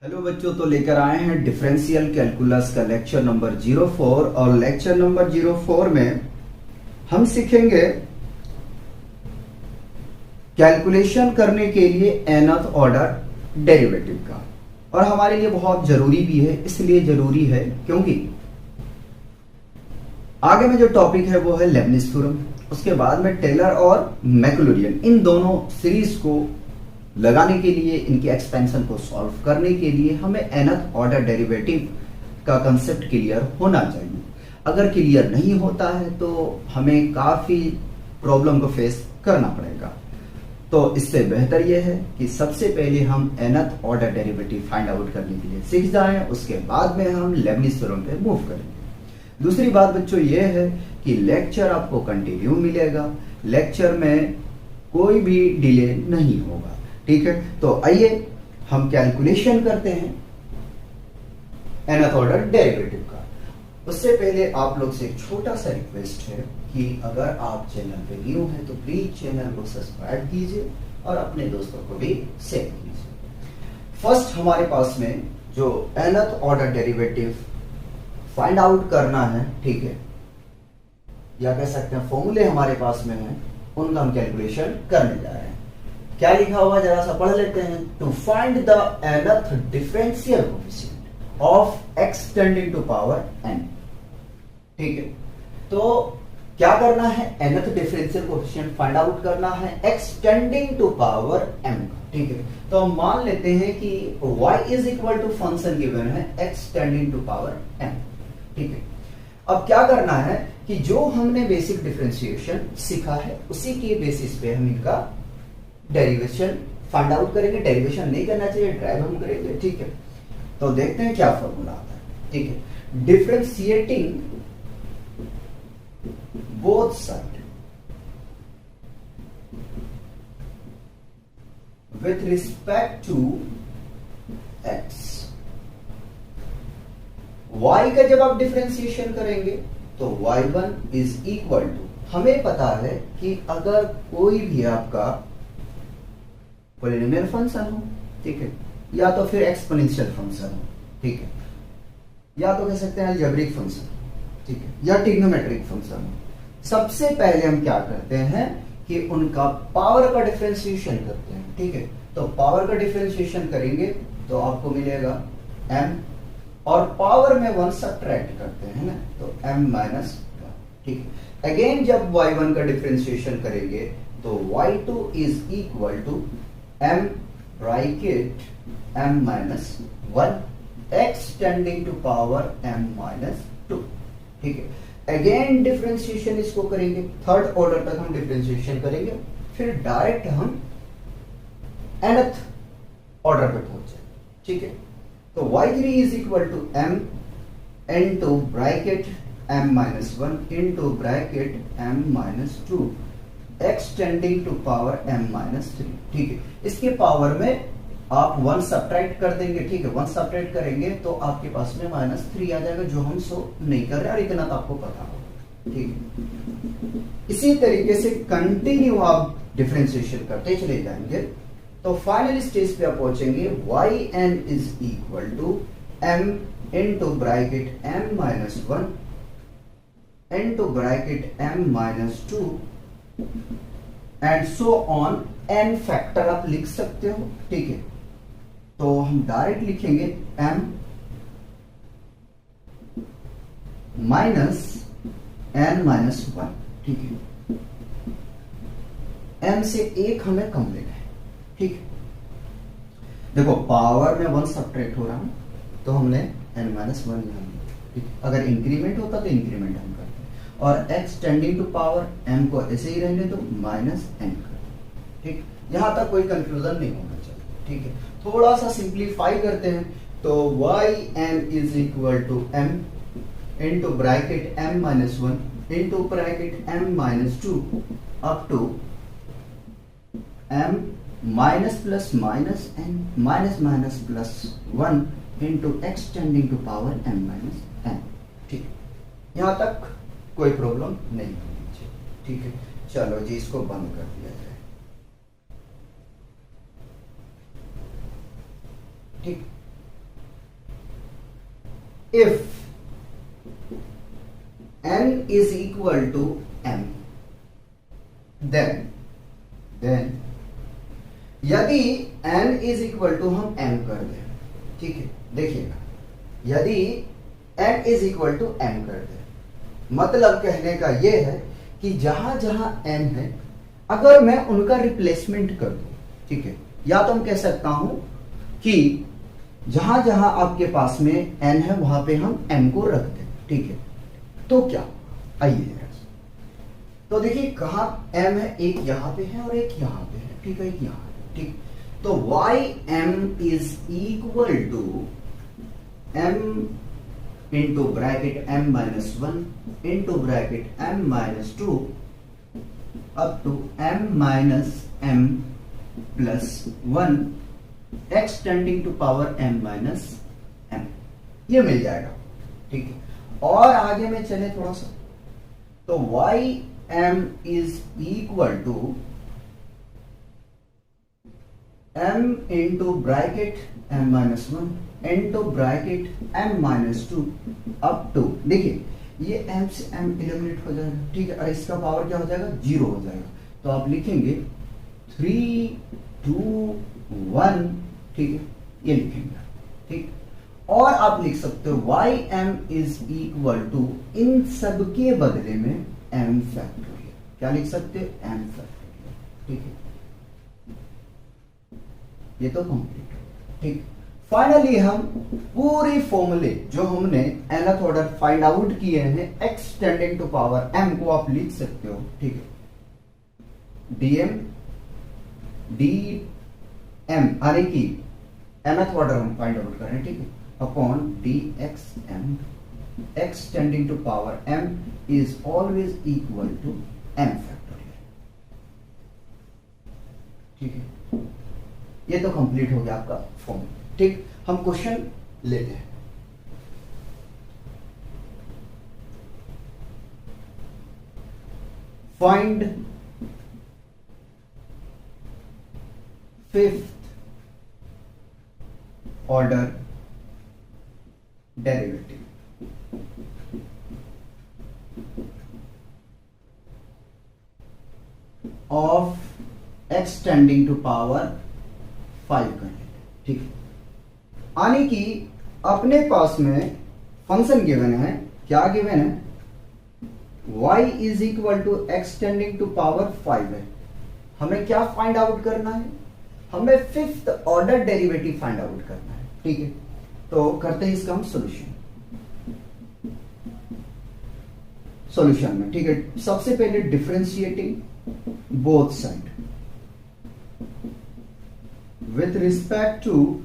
Hello बच्चों, तो लेकर आए हैं डिफरेंशियल कैलकुलस का लेक्चर नंबर 04। और लेक्चर नंबर 04 में हम सीखेंगे कैलकुलेशन करने के लिए nth ऑर्डर डेरिवेटिव का। और हमारे लिए बहुत जरूरी भी है, इसलिए जरूरी है क्योंकि आगे में जो टॉपिक है वो है लेबनिज थ्योरम, उसके बाद में टेलर और मैक्लूरिन, इन दोनों सीरीज को लगाने के लिए, इनके एक्सपेंशन को सॉल्व करने के लिए हमें nth ऑर्डर डेरिवेटिव का कंसेप्ट क्लियर होना चाहिए। अगर क्लियर नहीं होता है तो हमें काफी प्रॉब्लम को फेस करना पड़ेगा। तो इससे बेहतर यह है कि सबसे पहले हम nth order derivative find out करने के लिए सीख जाएं, उसके बाद में हम लेबनिज थ्योरम पे मूव करेंगे। दूसरी बात बच्चों यह है कि लेक्चर आपको कंटिन्यू मिलेगा, लेक्चर में कोई भी डिले नहीं होगा, ठीक है। तो आइए हम कैलकुलेशन करते हैं nth ऑर्डर डेरिवेटिव का। उससे पहले आप लोग से एक छोटा सा रिक्वेस्ट है कि अगर आप चैनल पे न्यू हैं तो प्लीज चैनल को सब्सक्राइब कीजिए और अपने दोस्तों को भी शेयर कीजिए। फर्स्ट हमारे पास में जो nth order derivative find out करना है, ठीक है, या कह सकते हैं फॉर्मूले हमारे पास में है, उनका हम कैलकुलेशन करने जा रहे हैं। क्या लिखा हुआ जरा सा पढ़ लेते हैं। To find the nth differential coefficient of x tending to power n, ठीक है। तो क्या करना है, nth differential coefficient find out करना है x tending to power m का, ठीक है। तो हम मान लेते हैं कि y is equal to function given है x tending to power m, ठीक है। अब क्या करना है कि जो हमने बेसिक डिफरेंशिएशन सीखा है उसी के बेसिस पे हम इनका डेरिवेशन फाइंड आउट करेंगे। डेरिवेशन नहीं करना चाहिए, ड्राइव हम करेंगे, ठीक है। तो देखते हैं क्या फॉर्मूला आता है, ठीक है। Differentiating both side with respect to x, y का जब आप डिफरेंशिएशन करेंगे तो y1 इज इक्वल टू, हमें पता है कि अगर कोई भी आपका पॉलिनोमियल फंक्शन हो, ठीक है, या तो फिर एक्सपोनेंशियल फंक्शन हो, ठीक है, या तो कह सकते हैं अलजेब्रिक फंक्शन, ठीक है, या ट्रिग्नोमेट्रिक फंक्शन हो, सबसे पहले हम क्या करते हैं कि उनका पावर का डिफरेंशिएशन करते हैं, ठीक है। तो पावर का डिफरेंशिएशन करेंगे तो आपको मिलेगा m, और पावर में 1 सब्ट्रैक्ट करते हैं ना, तो m माइनस 1, ठीक है। अगेन जब y1 का डिफरेंशिएशन करेंगे तो y2 is equal to m bracket m minus 1 x tending to power m minus 2, ठीक है। अगेन डिफरेंशिएशन इसको करेंगे, थर्ड ऑर्डर तक हम डिफरेंशिएशन करेंगे, फिर डायरेक्ट हम nth ऑर्डर पे पहुंच जाएंगे, ठीक है। तो y3 is equal to m into bracket m minus 1 into bracket m minus 2 x tending to power m minus 3, ठीक है। इसके पावर में आप 1 सब्ट्रैक्ट कर देंगे, ठीक है। 1 सब्ट्रैक्ट करेंगे तो आपके पास में -3 आ जाएगा, जो हम शो नहीं कर रहे और इतना तो आपको पता होगा, ठीक है। इसी तरीके से कंटिन्यू आप डिफरेंशिएशन करते चले जाएंगे तो फाइनल स्टेज पे आप पहुंचेंगे yn is equal to m into bracket m minus 1 into bracket m minus 2 and so on, n factor आप लिख सकते हो, ठीक है। तो हम डायरेक्ट लिखेंगे m माइनस n माइनस 1, ठीक है। m से एक हमें कम लेना है, ठीक है। देखो पावर में 1 सब्ट्रैक्ट हो रहा है तो हमने n माइनस 1 यहां लिया, ठीक। अगर इंक्रीमेंट होता तो इंक्रीमेंट हम करते, और x tending to power m को ऐसे ही रहने दो, माइनस n कर, ठीक। यहां तक कोई कंफ्यूजन नहीं होना चाहिए, ठीक है। थोड़ा सा सिंप्लीफाई करते हैं तो yn is equal to m into bracket m minus 1 into bracket m minus 2 up to m minus plus minus n minus minus plus 1 into x tending to power m minus n, ठीक। यहां तक कोई problem नहीं होनी चाहिए, ठीक है। चलो जी, इसको बंद कर दिया जाए, ठीक। If n is equal to m, then यदि n is equal to हम m कर दें, ठीक है, देखिएगा, यदि n is equal to m कर दें, मतलब कहने का यह है कि जहां जहां n है अगर मैं उनका रिप्लेसमेंट कर दूं, ठीक है, या तो हम कह सकता हूं कि जहां जहां आपके पास में n है वहां पे हम m को रख दें, ठीक है, तो क्या, आइए तो देखिए कहां m है, एक यहां पे है और एक यहां पे है, ठीक है, एक यहां है, ठीक, तो ym is equal to m into bracket m minus 1 into bracket m minus 2 up to m minus m plus 1 x tending to power m minus m, ये मिल जाएगा, ठीक है। और आगे में चले थोड़ा सा, तो ym is equal to m into bracket m minus 1 into bracket m minus 2 up to, देखिए ये m से m एलिमिनेट हो जाएगा, ठीक है, और इसका पावर क्या हो जाएगा, 0 हो जाएगा, तो आप लिखेंगे 3 2 1, ठीक है, ये लिखेंगे, ठीक, और आप लिख सकते हो ym इज इक्वल टू इन सब के बदले में m फैक्टोरियल, क्या लिख सकते हैं, m फैक्टोरियल, ठीक है, ये तो कंप्लीट हो, ठीक। फाइनली हम पूरे फॉर्मूले जो हमने nth ऑर्डर फाइंड आउट किए हैं एक्सटेंडिंग टू पावर m को आप लिख सकते हो, ठीक है, dm dm यानी कि nth ऑर्डर हम फाइंड आउट कर रहे हैं, ठीक है, upon dxm x tending to power m is always equal to m factorial, ठीक है, ये तो कंप्लीट हो गया आपका फॉर्म, ठीक। हम क्वेश्चन लेते हैं, find fifth order derivative of x tending to power 5 कर लेते, ठीक है, यानी कि अपने पास में फंक्शन गिवन है, क्या गिवन है, y is equal to x tending to power 5 है, हमें क्या फाइंड आउट करना है, हमें fifth order derivative find out करना है, ठीक है, तो करते हैं इसका हम सॉल्यूशन में, ठीक है, सबसे पहले differentiating both side with respect to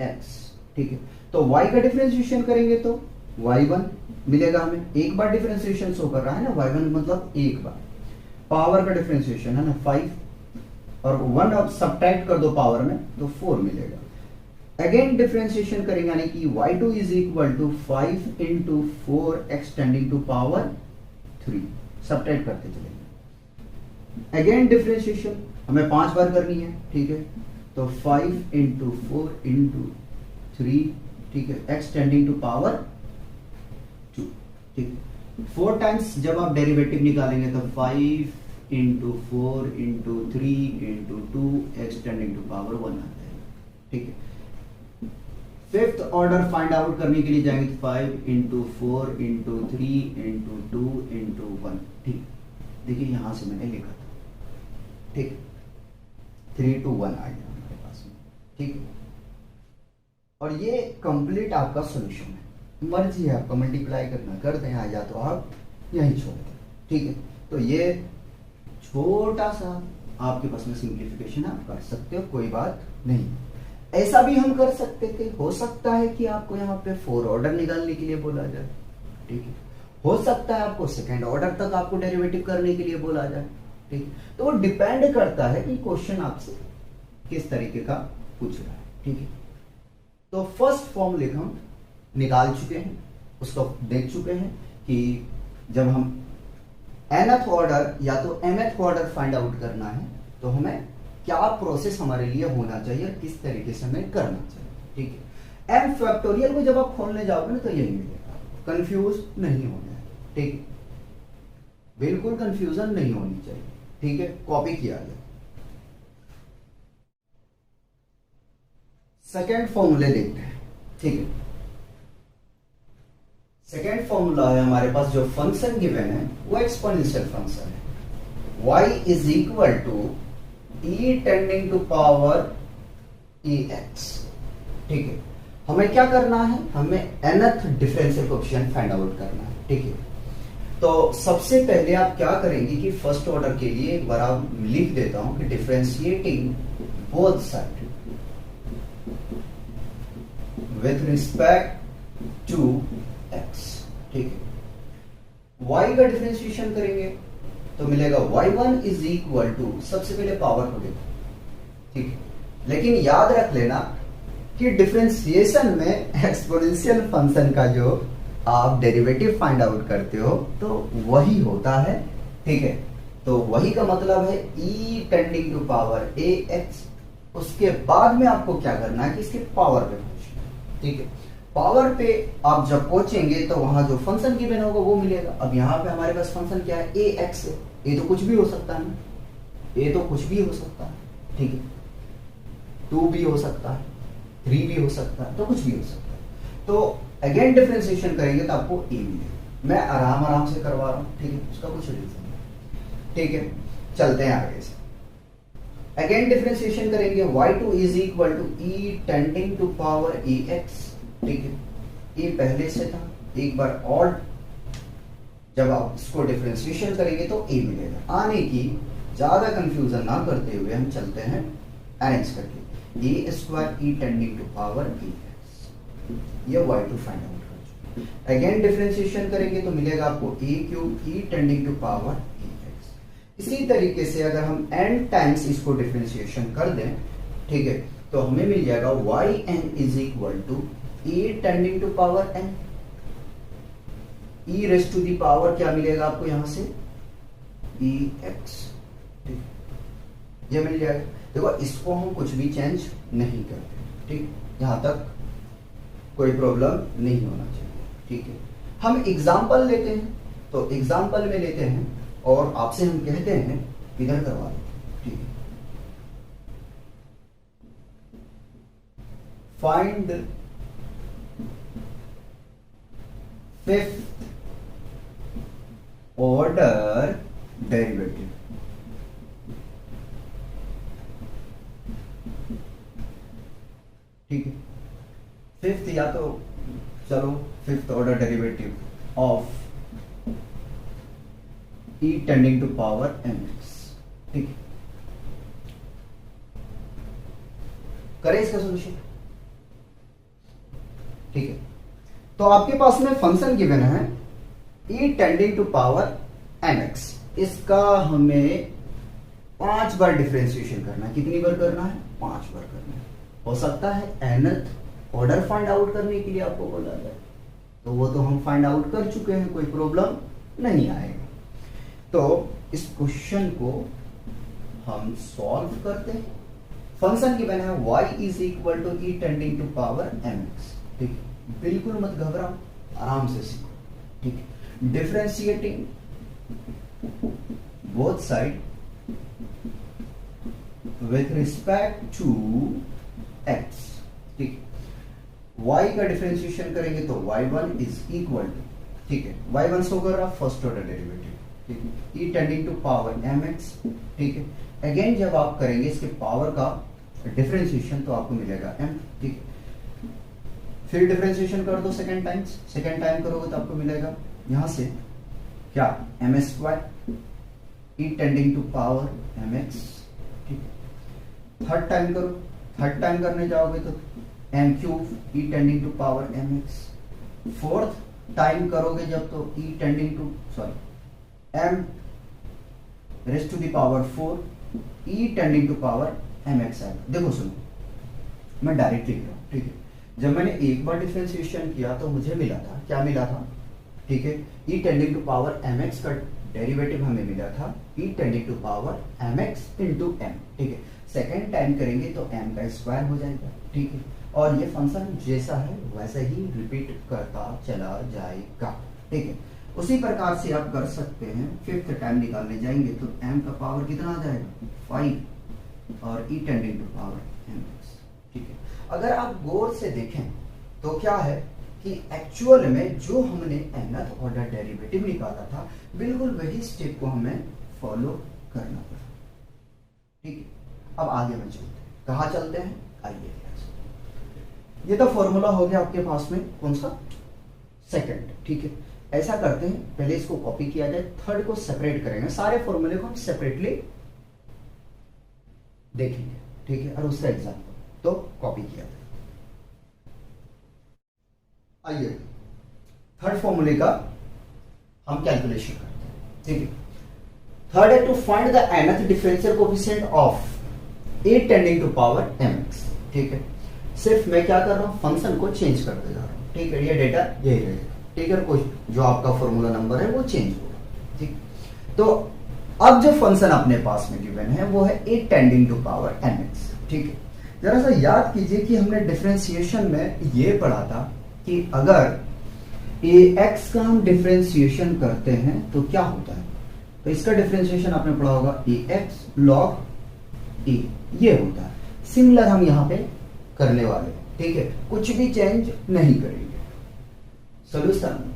x, ठीक है, तो y का डिफरेंशिएशन करेंगे तो y1 मिलेगा हमें, एक बार डिफरेंशिएशन शो कर रहा है ना, y1 मतलब एक बार, पावर का डिफरेंशिएशन है ना 5 और 1 अब सब्ट्रैक्ट कर दो पावर में तो 4 मिलेगा, अगेन डिफरेंशिएशन करेंगे यानी कि y2 is equal to 5 into 4 x tending to power 3, subtract करते चलेंगे, अगेन डिफरेंशिएशन हमें 5 बार करनी है, ठीक है, तो 5 इंटू 4 इंटू 3, ठीक है, एक्सटेंडिंग टू पावर 2, ठीक है, 4 टाइम्स जब आप डेरिवेटिव निकालेंगे तो 5 into 4 into 3 into 2 x tending to power 1 आता है, ठीक है, फिफ्थ ऑर्डर फाइंड आउट करने के लिए जाएंगे तो 5 इंटू 4 इंटू 3 इंटू 2 इंटू 1, ठीक, देखिए यहां से मैंने लिखा था, ठीक, 3 to 1 आ गया हमारे पास में, ठीक, और ये कंप्लीट आपका सॉल्यूशन है, मर्जी है आपका मल्टीप्लाई करना कर दें या तो आप यहीं छोड़ दें, ठीक है, तो ये छोटा सा आपके पास में सिंप्लीफिकेशन आप कर सकते हो, कोई बात नहीं, ऐसा भी हम कर सकते थे, हो सकता है कि आपको यहाँ पे 4 ऑर्डर निकालने के लिए बोला जाए, ठीक है, हो सकता है आपको सेकेंड ऑर्डर तक आपको डेरिवेटिव करने के लिए बोला जाए, ठीक, तो वो डिपेंड करता है कि क्वेश्चन आपसे किस तरीके का पूछ रहा है, ठीक है, तो फर्स्ट फॉर्मूले हम निकाल चुके हैं, उसको देख चुके हैं कि जब हम nth ऑर्डर या तो mth ऑर्डर फाइंड आउट करना है तो हमें क्या प्रोसेस हमारे लिए होना चाहिए, किस तरीके से हमें करना चाहिए, ठीक एम फैक्टोरियल को जब आप खोलने जाओगे ना तो यही मिलेगा, कंफ्यूज नहीं होना है, ठीक है, बिल्कुल कंफ्यूजन नहीं होनी चाहिए, ठीक है, कॉपी किया गया। सेकेंड फॉर्मूले देखते हैं, ठीक है। सेकेंड फॉर्मूला है हमारे पास, जो फंक्शन गिवन है वो एक्सपोनेंशियल फंक्शन है, y is equal to e tending to power ex, ठीक है। हमें क्या करना है, हमें nth differential coefficient find out करना है, ठीक है। तो सबसे पहले आप क्या करेंगे कि फर्स्ट ऑर्डर के लिए एक बार आप लिख देता हूं कि differentiating both side with respect to x, ठीक है। y का डिफरेंशिएशन करेंगे तो मिलेगा y1 इज इक्वल टू, सबसे पहले पावर को देखो, ठीक है, लेकिन याद रख लेना कि डिफरेंशिएशन में एक्सपोनेंशियल फंक्शन का जो आप डेरिवेटिव फाइंड आउट करते हो तो वही होता है, ठीक है। तो वही का मतलब है e tending to power ax, उसके बाद में आपको क्या करना है कि इसके पावर पे पहुंचना, ठीक है। पावर पे आप जब पहुंचेंगे तो वहां जो फंक्शन गिवन होगा वो मिलेगा। अब यहाँ पे हमारे पास फंक्शन क्या है, ax है, ये तो कुछ भी हो सकता है ना, ये तो कुछ भी हो सकता है, ठीक है, 2 भी हो सकता है, 3 भी हो सकता है, तो कुछ भी हो सकता है। तो अगेन डिफरेंशिएशन करेंगे तो आपको a मिलेगा। मैं आराम से करवा रहा हूं, ठीक है, उसका कुछ रीजन है, ठीक है। चलते हैं आगे से, अगेन डिफरेंशिएशन करेंगे, y2 is equal to e tending to power ex, ठीक है, ये पहले से था, एक बार और जब आप इसको डिफरेंशिएशन करेंगे तो a मिलेगा। आने की ज्यादा कंफ्यूजन ना करते हुए हम चलते हैं अरेंज करके, a square e tending to power ex, ये y2 फाइंड आउट कर चुके। अगेन डिफरेंशिएशन करेंगे तो मिलेगा आपको a cube e tending to power ex। इसी तरीके से अगर हम n टाइम्स इसको डिफरेंशिएशन कर दें, ठीक है, तो हमें मिल जाएगा yn is equal to e tending to power n, e raise to the power क्या मिलेगा आपको यहां से ex, ठीक, ये मिल जाएगा। देखो इसको हम कुछ भी चेंज नहीं करते, ठीक, यहां तक कोई प्रॉब्लम नहीं होना चाहिए, ठीक है। हम एग्जाम्पल लेते हैं, तो एग्जाम्पल में लेते हैं और आपसे हम कहते हैं इधर करवा लो, ठीक है। फाइंड फिफ्थ ऑर्डर डेरिवेटिव, ठीक है। फिफ्थ या तो चलो fifth order derivative of e tending to power mx, ठीक है, करें इसका सोल्यूशन, ठीक है। तो आपके पास में फंक्शन गिवन है e tending to power mx, इसका हमें 5 बार डिफरेंशिएशन करना है। कितनी बार करना है, 5 बार करना है। हो सकता है nth ऑर्डर फाइंड आउट करने के लिए आपको बोला जाए, तो वो तो हम फाइंड आउट कर चुके हैं, कोई प्रॉब्लम नहीं आएगा। तो इस क्वेश्चन को हम सॉल्व करते हैं। फंक्शन गिवन है y is equal to e tending to power mx, ठीक है, बिल्कुल मत घबराओ, आराम से सीखो, ठीक है। Differentiating both side with respect to x, ठीक है। y का डिफरेंशिएशन करेंगे तो y1 इज इक्वल टू, ठीक है, y1 शो कर रहा फर्स्ट ऑर्डर डेरिवेटिव, ठीक है, e tending to power mx, ठीक है। अगेन जब आप करेंगे इसके पावर का डिफरेंशिएशन तो आपको मिलेगा m, ठीक है। फिर डिफरेंशिएशन कर दो सेकेंड टाइम करोगे तो आपको मिलेगा यहां से क्या, m square e tending to power mx, ठीक है। थर्ड टाइम करो, थर्ड टाइम करने जाओगे तो m cube e tending to power mx। Fourth time करोगे जब तो e tending to m raised to the power 4 e tending to power mx आएगा। देखो सुनो, मैं डायरेक्ट लिख रहा हूं, ठीक है। जब मैंने एक बार डिफरेंशिएशन किया तो मुझे मिला था, क्या मिला था, ठीक है, e tending to power mx का डेरिवेटिव हमें मिला था e tending to power mx into m, ठीक है। सेकेंड टाइम करेंगे तो m का स्क्वायर हो जाएगा, ठीक है। और ये फंक्शन जैसा है वैसे ही रिपीट करता चला जाएगा। ठीक है, उसी प्रकार से आप कर सकते हैं। फिफ्थ टाइम निकालने जाएंगे तो m का पावर कितना आ जाएगा 5 और e tending to power mx। ठीक है, अगर आप गौर से देखें तो क्या है कि एक्चुअल में जो हमने nth ऑर्डर डेरिवेटिव निकाला था बिल्कुल वही स्टेप को हमें फॉलो करना पड़ा। ठीक है, अब आगे में चलते हैं। कहाँ चलते हैं, आइए। ये तो फॉर्मूला हो गया आपके पास में, कौन सा, सेकंड। ठीक है, ऐसा करते हैं, पहले इसको कॉपी किया जाए, थर्ड को सेपरेट करेंगे, सारे फॉर्मूले को हम सेपरेटली देखेंगे। ठीक है, और उसका एग्जाम्पल तो कॉपी किया जाए। आइए थर्ड फॉर्मूले का हम कैलकुलेशन करते हैं। ठीक है, थर्ड है to find the nth differential coefficient of a tending to power mx। ठीक है, सिर्फ मैं क्या कर रहा हूं, फंक्शन को चेंज करते जा रहा हूं। ठीक है, ये डेटा यही रहेगा। ठीक है, कोई जो आपका फॉर्मूला नंबर है वो चेंज होगा। ठीक, तो अब जो फंक्शन अपने पास में गिवन है वो है a tending to power mx। ठीक है, जरा सा याद कीजिए कि हमने डिफरेंशिएशन में ये पढ़ा था कि अगर ax का हम डिफरेंशिएशन करते हैं तो क्या होता है, तो इसका डिफरेंशिएशन आपने पढ़ा होगा ax log a, ये होता है। सिमिलर हम यहां पे करने वाले हैं। ठीक है, कुछ भी चेंज नहीं करेंगे। Solution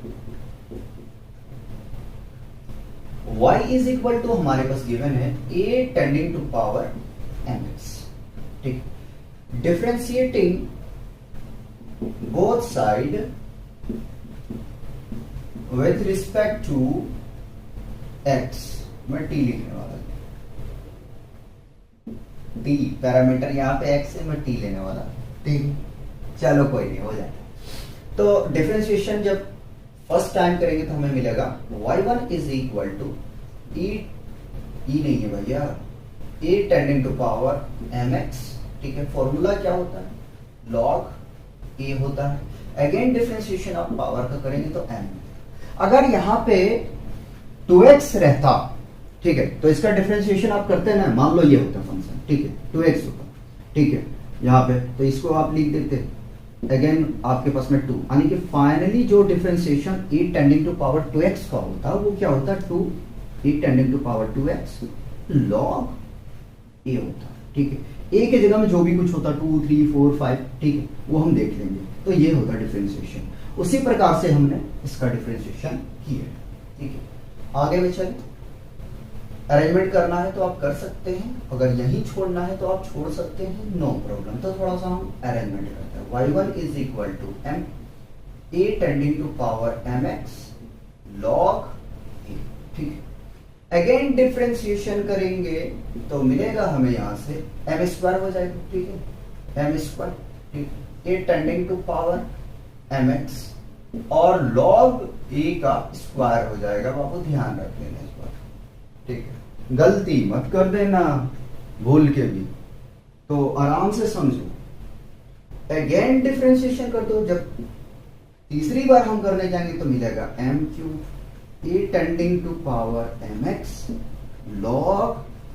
y is equal to हमारे पास गिवन है a tending to power mx। ठीक, differentiating both side with respect to x, मैं t लिखने वाला हूं। t पैरामीटर यहाँ पे x है, मैं t लेने वाला। ठीक, चलो कोई नहीं, हो जाएगा। तो डिफरेंशिएशन जब फर्स्ट टाइम करेंगे तो हमें मिलेगा y1 is equal to e नहीं है भैया, a tending to power mx। ठीक है, फॉर्मूला क्या होता है, log a होता है। अगेन डिफरेंशिएशन आप पावर का करेंगे तो m। अगर यहाँ पे 2x रहता, ठीक है, तो इसका डिफरेंशिएशन आप करते हैं ना, मान लो ये होता फंक्शन। ठीक है, 2x होता। ठीक है, यहाँ पे तो इसको आप लिख देते, अगेन आपके पास में 2, यानी कि फाइनली जो differentiation e tending to power 2x का होता वो क्या होता, 2 e tending to power 2x log a होता। ठीक है, a के जगह में जो भी कुछ होता 2, 3, 4, 5, ठीक है, वो हम देख लेंगे। तो ये होता डिफरेंशिएशन। उसी प्रकार से हमने इसका डिफरेंशिएशन किया। ठीक है, आगे में चले। अरेंजमेंट करना है तो आप कर सकते हैं, अगर यही छोड़ना है तो आप छोड़ सकते हैं, नो प्रॉब्लम। तो थोड़ा सा हम अरेंजमेंट करते हैं। y1 is equal to m a tending to power mx log a। ठीक है, अगेन डिफरेंशिएशन करेंगे तो मिलेगा हमें यहां से m स्क्वायर हो जाएगा। ठीक है, m स्क्वायर। ठीक, a tending to power mx और log a का स्क्वायर हो जाएगा। बाबू ध्यान रख लेना इस बात। ठीक है, गलती मत कर देना भूल के भी, तो आराम से समझो। अगेन डिफरेंशिएशन कर दो, जब तीसरी बार हम करने जाएंगे तो मिलेगा m cube a tending to power mx log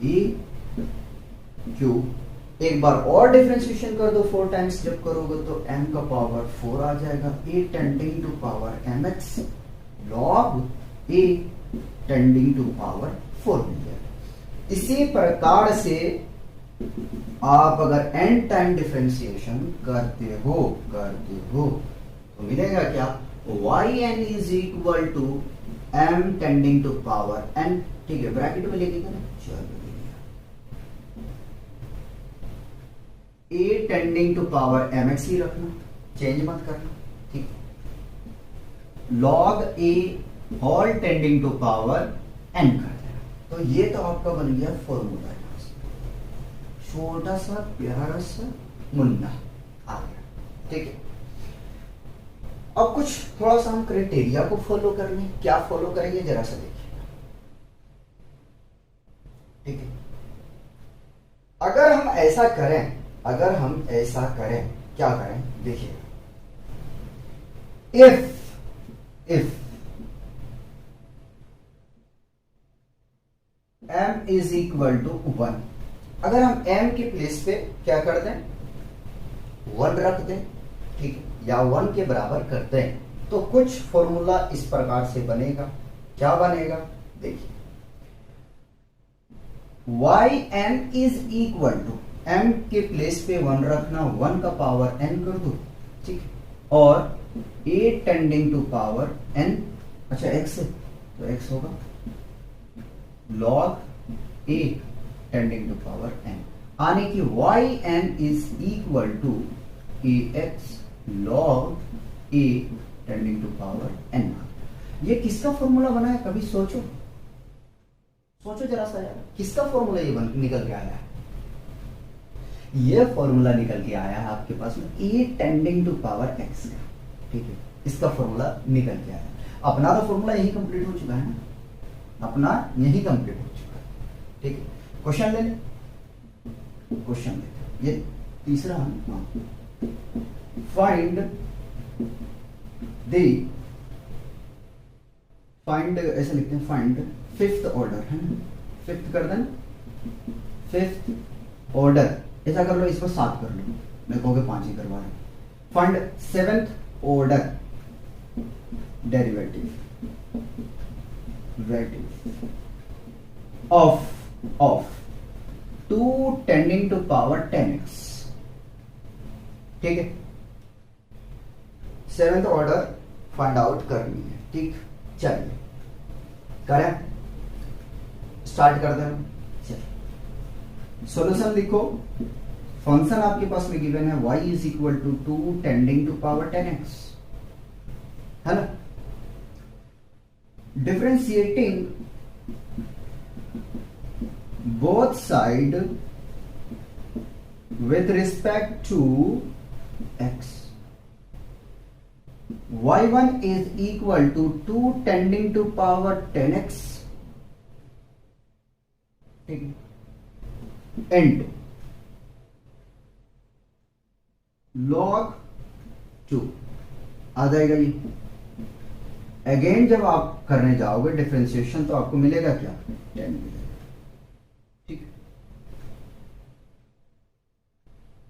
a cube. एक बार और डिफरेंशिएशन कर दो 4 टाइम्स, जब करोगे तो m का पावर 4 आ जाएगा। a tending to power mx log a tending to power 4 मिल जाएगा। इसी प्रकार से आप अगर n टाइम डिफरेंशिएशन करते हो तो मिलेगा क्या, yn is equal to m tending to power n। ठीक है, ब्रैकेट में लिखेगा ना, चलो a tending to power mx ही रखना, चेंज मत करना। ठीक, log a whole tending to power n कर देना। तो ये तो आपका बन गया फॉर्मूला, छोटा सा प्यारा सा मुन्ना आ गया। ठीक है, अब कुछ थोड़ा सा हम क्राइटेरिया को फॉलो कर लें। क्या फॉलो करेंगे जरा सा देखिए। ठीक है, अगर हम ऐसा करें, क्या करें देखिए। If m is equal to 1, अगर हम m की प्लेस पे क्या कर दें, 1 रख दें, ठीक है, या 1 के बराबर कर दें, तो कुछ फॉर्मूला इस प्रकार से बनेगा। क्या बनेगा? देखिए, yn is equal to, m के प्लेस पे 1 रखना, 1 का पावर n कर दो, ठीक है, और a tending to power n, अच्छा x है तो x होगा log a tending to power n, आने की yn is equal to ax log a tending to power n। ये किसका फॉर्मूला बना है? कभी सोचो, सोचो जरा सा यार, किसका फॉर्मूला ये निकल के आया है? ये फॉर्मूला निकल के आया है आपके पास में a tending to power x का, ठीक है, इसका फॉर्मूला निकल के आया। अपना तो फॉर्मूला यही कंप्लीट हो चुका है ना, अपना यही कंप्लीट हो चुका है, ठीक है। क्वेश्चन ले ले, क्वेश्चन ले, ये तीसरा फाइंड ऐसे लिखते हैं, फाइंड फिफ्थ ऑर्डर है ना, फिफ्थ कर देना, फिफ्थ ऑर्डर, ऐसा कर लो, इसको 7 कर लो, मैं कहोगे 5 ही करवा रहा हूं। Find seventh order derivative of 2 tending to power 10x, ठीक है, सेवेंथ ऑर्डर फाइंड आउट करनी है, ठीक। चलिए करें, स्टार्ट कर दें। चलिए सॉल्यूशन लिखो। फंक्शन आपके पास में गिवन है y is equal to 2 tending to power 10x, है ना। Differentiating both side with respect to x, y1 is equal to 2 tending to power 10x, ठीक है, and log 2 आ जाएगा ये। अगेन जब आप करने जाओगे डिफरेंशिएशन तो आपको मिलेगा क्या? 10 मिलेगा, ठीक है।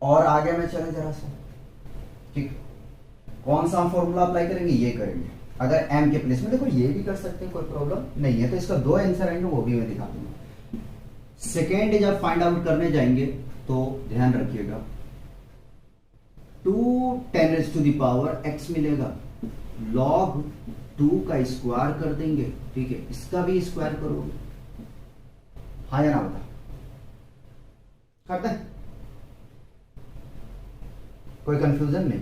और आगे में चले जरा सा, ठीक है, कौन सा फॉर्मूला अप्लाई करेंगे? ये करेंगे। अगर m के प्लेस में, देखो ये भी कर सकते हैं, कोई प्रॉब्लम नहीं है, तो इसका 2 आंसर आएंगे, वो भी मैं दिखा दूंगा। सेकेंड जब फाइंड आउट करने जाएंगे तो ध्यान रखिएगा, 2 10 टू द पावर x मिलेगा, log 2 का स्क्वायर कर देंगे, ठीक है, इसका भी स्क्वायर करोगे, हाँ या ना बता, करते हैं, कोई कंफ्यूजन नहीं।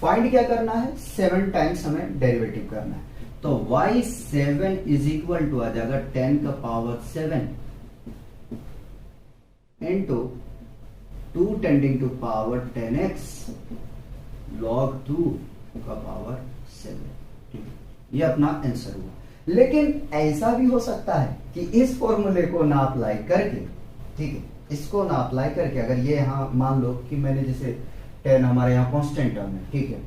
फाइंड क्या करना है? 7 टाइम्स हमें डेरिवेटिव करना है, तो y7 इज इक्वल टू आ जाएगा 10 का power 7 into 2 tending to power 10x log 2 का पावर 7, ठीक है, ये अपना आंसर हुआ। लेकिन ऐसा भी हो सकता है कि इस फॉर्मूले को ना अप्लाई करके, ठीक है, इसको ना अप्लाई करके, अगर ये यहां मान लो कि मैंने जैसे 10 हमारे यहाँ कांस्टेंट टर्म है, ठीक है,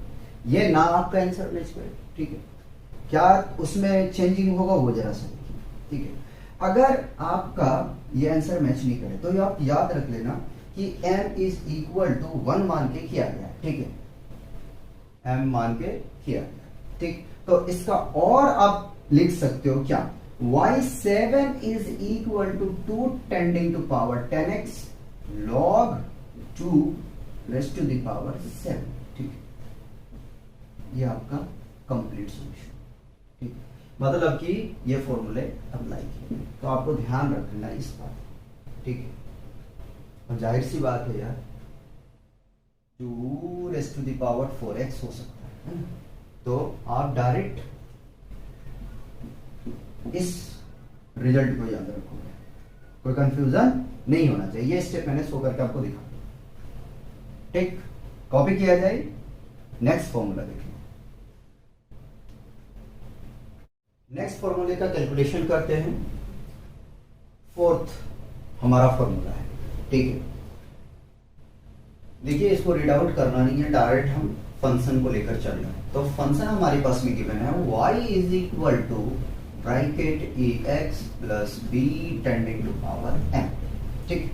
ये ना आपका आंसर मैच करे, ठीक है, क्या उसमें चेंजिंग होगा वो जरा सा, ठीक है। अगर आपका ये आंसर मैच नहीं करे तो ये आप याद रख लेना कि m इज इक्वल टू 1 मान के किया गया है, ठीक है, m मान के किया गया, ठीक। तो इसका और आप लिख सकते हो क्या? y7 is equal to 2 tending to power 10x log 2 raised to the power 7, ठीक है, ये आपका कंप्लीट सॉल्यूशन, ठीक, मतलब कि ये फॉर्मूले अप्लाई किए, तो आपको ध्यान रखना इस बात, ठीक है। और जाहिर सी बात है यार, 2 raised to the power 4x हो सकता है ना, तो आप डायरेक्ट इस रिजल्ट को याद रखोगे, कोई कंफ्यूजन नहीं होना चाहिए। ये स्टेप मैंने शो करके आपको दिखा, ठीक, कॉपी किया जाए। नेक्स्ट फॉर्मूला देखिए, नेक्स्ट फॉर्मूले का कैलकुलेशन करते हैं। फोर्थ हमारा फॉर्मूला है, ठीक है, देखिए इसको रीड आउट करना नहीं है, डायरेक्ट हम फंक्शन को लेकर चल रहे हैं। तो फंक्शन हमारे पास में गिवन है y is equal to bracket ax plus b tending to power m, ठीक।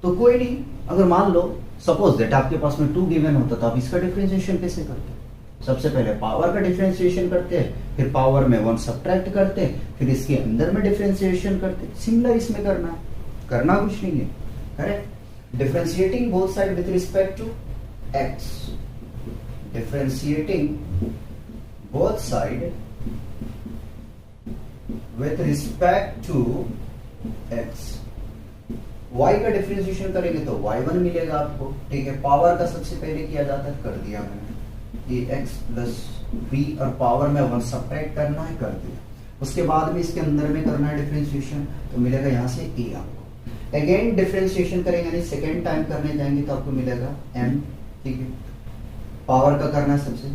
तो कोई नहीं, अगर मान लो सपोज दैट आपके पास में 2 गिवन होता तो आप इसका डिफरेंशिएशन कैसे करते? सबसे पहले पावर का डिफरेंशिएशन करते हैं, फिर पावर में 1 सब्ट्रैक्ट करते हैं, फिर इसके अंदर में डिफरेंशिएशन करते हैं। सिमिलर इसमें करना है, करना कुछ नहीं है, correct. Differentiating both side with respect to x, differentiating both side with respect to x। y का डिफरेंशिएशन करेंगे तो y1 मिलेगा आपको, ठीक है। पावर का सबसे पहले किया जाता है, कर दिया मैंने, ax प्लस b, और पावर में 1 सब्ट्रैक्ट करना है, कर दिया। उसके बाद में इसके अंदर में करना है डिफरेंशिएशन, तो मिलेगा यहाँ से a आपको। अगेन डिफरेंशिएशन करेंगे, यानी सेकेंड टाइम करने जाएंगे तो आपको मिलेगा m, ठीक है। पावर का करना है सबसे,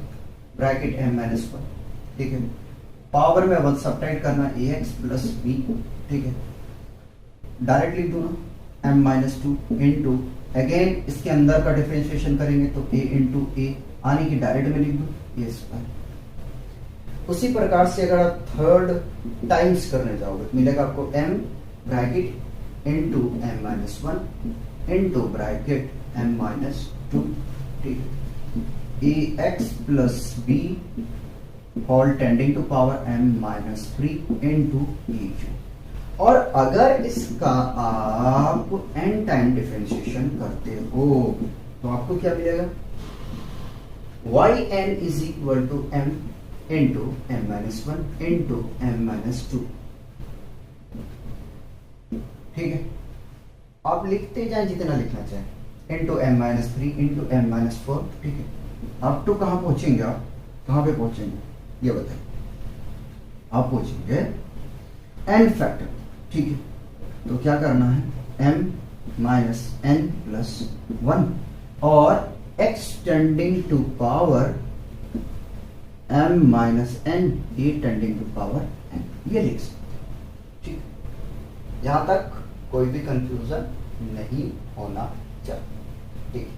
ब्रैकेट m माइनस 1, ठीक है। पावर में 1 सब्ट्रैक्ट करना है ax प्लस b, ठीक है। डायरेक्ट लिख दो ना, m माइनस 2 इंटू, अगेन इसके अंदर का डिफरेंशिएशन करेंगे तो a इंटू a, आने की डायरेक्ट में लिख दो a स्क्वायर। उसी प्रकार से अगर आप थर्ड टाइम्स करने जाओगे तो मिलेगा आपको m bracket into m minus 1 into bracket m minus 2, ठीक है। ax plus b whole tending to power m minus 3 into a। और अगर इसका आप n टाइम डिफरेंशिएशन करते हो तो आपको क्या मिलेगा? yn is equal to m into m minus 1 into m minus 2, ठीक है। आप लिखते जाए जितना लिखना चाहे, into m minus 3 into m minus 4, ठीक है। आप तो कहाँ पहुंचेंगे? आप कहाँ पे पहुंचेंगे ये बताइए? आप पहुंचेंगे n फैक्टर, ठीक है। तो क्या करना है, m माइनस n प्लस 1 और x tending to power m minus n, ये टेंडिंग टू पावर n, ये लिख सकते, ठीक है। यहां तक कोई भी कंफ्यूजन नहीं होना चाहिए, ठीक है।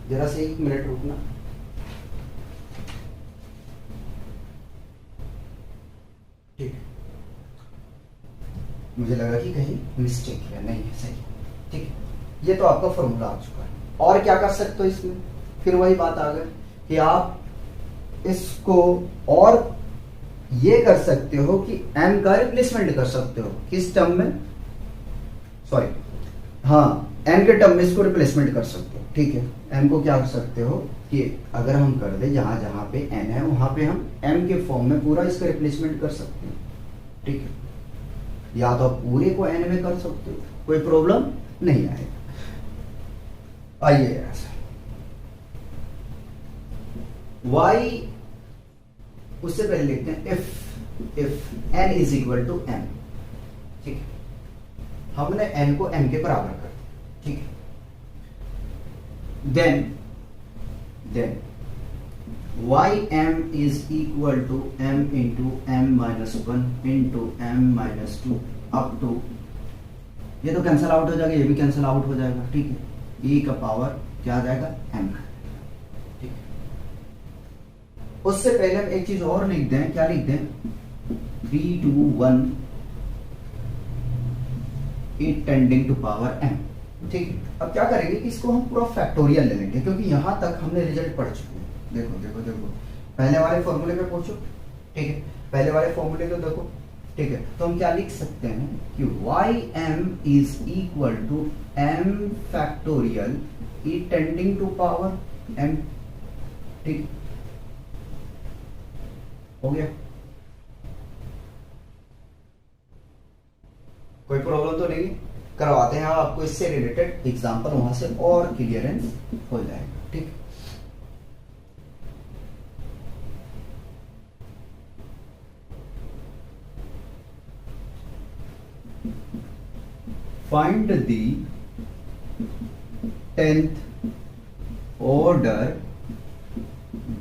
जरा से 1 मिनट रुकना। ठीक है, मुझे लगा कि कहीं मिस्टेक है, नहीं है, सही, ठीक है। ये तो आपका फॉर्मूला आ चुका है। और क्या कर सकते हो इसमें? फिर वही बात आ गई कि आप इसको और ये कर सकते हो कि m का रिप्लेसमेंट कर सकते हो। किस टर्म में? सॉरी, हाँ, m के टर्म में इसको रिप्लेसमेंट कर सकते हो, ठीक है। m को क्या कर सकते हो कि अगर हम कर दे जहां जहां पे n है वहां पे हम m के फॉर्म में पूरा इसका रिप्लेसमेंट कर सकते हैं, ठीक है। या तो आप पूरे को n में कर सकते हो, कोई प्रॉब्लम नहीं आएगा। आइए ऐसा y, उससे पहले लिखते हैं if n is equal to m, ठीक है। हमने n को m के बराबर कर दिया, ठीक है। then ym is equal to m into m minus 1 into m minus 2 up to, ये तो कैंसल आउट हो जाएगा, ये भी कैंसल आउट हो जाएगा, ठीक है। e का पावर क्या आ जाएगा? m, ठीक है। उससे पहले हम एक चीज और लिख दें, क्या लिख दें? 3 to 1 e tending to power m, ठीक है। अब क्या करेंगे कि इसको हम पूरा फैक्टोरियल ले लेंगे, क्योंकि यहां तक हमने रिजल्ट पढ़ चुके हैं। देखो देखो देखो, पहले वाले फॉर्मूले पे पहुंचो, ठीक है। पहले वाले फॉर्मूले को देखो, ठीक है। तो हम क्या लिख सकते हैं कि ym is equal to m factorial e tending to power m, ठीक हो गया। कोई प्रॉब्लम तो नहीं? करवाते हैं आपको इससे रिलेटेड एग्जांपल, वहां से और क्लियरेंस हो जाएगा, ठीक। Find the 10th order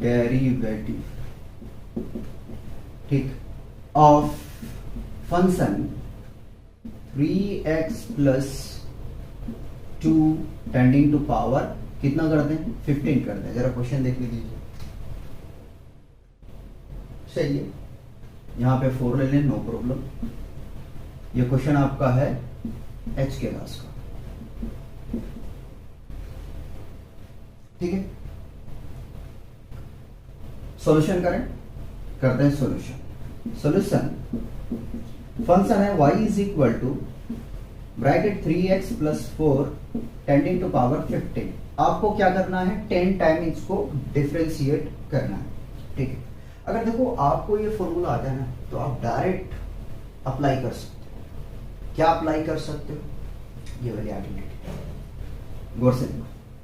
derivative, ठीक, of function 3x plus 2 tending to power कितना कर दें? 15 कर दें। जरा क्वेश्चन देख लीजिए, सही है। यहां पे 4 ले लें, नो प्रॉब्लम। ये क्वेश्चन आपका है H के लास्ट का, ठीक है। सॉल्यूशन करें, करते हैं सॉल्यूशन। सॉल्यूशन फंक्शन है y is equal to bracket 3x plus 4 tending to power 15। आपको क्या करना है, 10 टाइम इसको डिफरेंशिएट करना है, ठीक है। अगर देखो आपको ये फॉर्मूला आ जाए ना तो आप डायरेक्ट अप्लाई कर सकते हो। क्या अप्लाई कर सकते हो, ये वाली आइडेंटिटी गौर से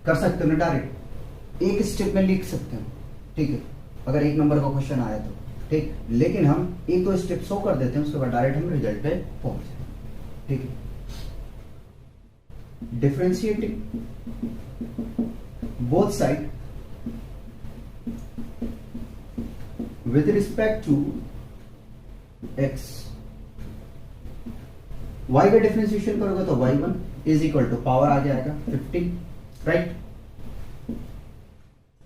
कर सकते हो ना, डायरेक्ट एक स्टेप में लिख सकते हो, ठीक है। अगर एक नंबर का क्वेश्चन आया तो ठीक, लेकिन हम एक दो स्टेप शो कर देते हैं, उसके बाद डायरेक्ट हम रिजल्ट पे पहुंच जाए, ठीक है। Differentiating both side with respect to x, y का डिफरेंशिएशन करोगे तो y1 is equal to power आ जाएगा 15, राइट,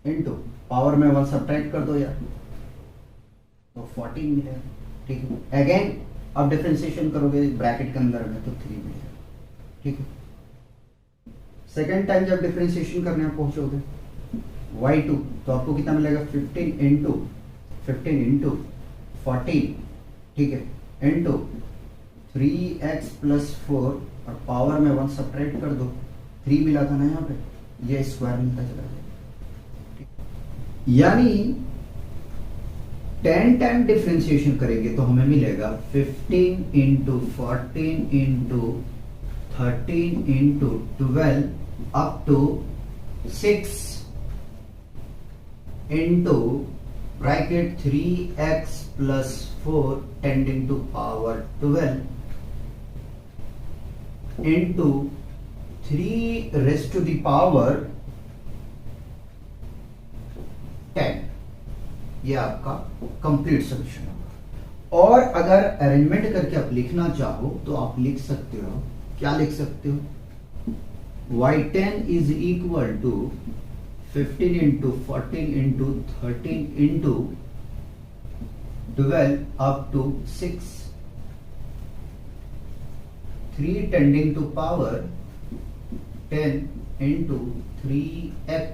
इनटू पावर में 1 सब्ट्रैक्ट कर दो यार तो 14 मिलेगा, ठीक है। अगेन अब डिफरेंशिएशन करोगे ब्रैकेट के अंदर में तो 3 मिलेगा, ठीक है। सेकेंड टाइम जब डिफरेंशिएशन करने में पहुंचोगे y2 तो आपको कितना मिलेगा, 15 इंटू 14, ठीक है, इंटू 3x प्लस 4 और पावर में 1 सब्ट्रैक्ट कर दो, 3 मिला था ना यहाँ पे, ये स्क्वायर मिलता चला जाएगा, यानी 10 टाइम डिफरेंशिएशन करेंगे तो हमें मिलेगा 15 into 14 into 13 into 12 up to 6 into bracket 3x plus 4 tending to power 12 into 3 raised to the power 10। ये आपका कंप्लीट सोल्यूशन होगा। और अगर अरेंजमेंट करके आप लिखना चाहो तो आप लिख सकते हो, क्या लिख सकते हो, y10 is equal to 15 into 14 into 13 into 12 up to 6, 3 tending to power 10 into 3x,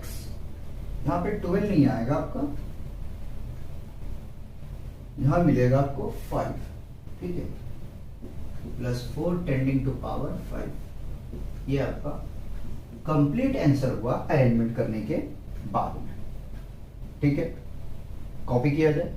यहां पे 12 नहीं आएगा आपका, यहां मिलेगा आपको 5, ठीक है, प्लस 4 टेंडिंग टू पावर 5। ये आपका कंप्लीट आंसर हुआ अरेंजमेंट करने के बाद में, ठीक है। कॉपी किया जाए।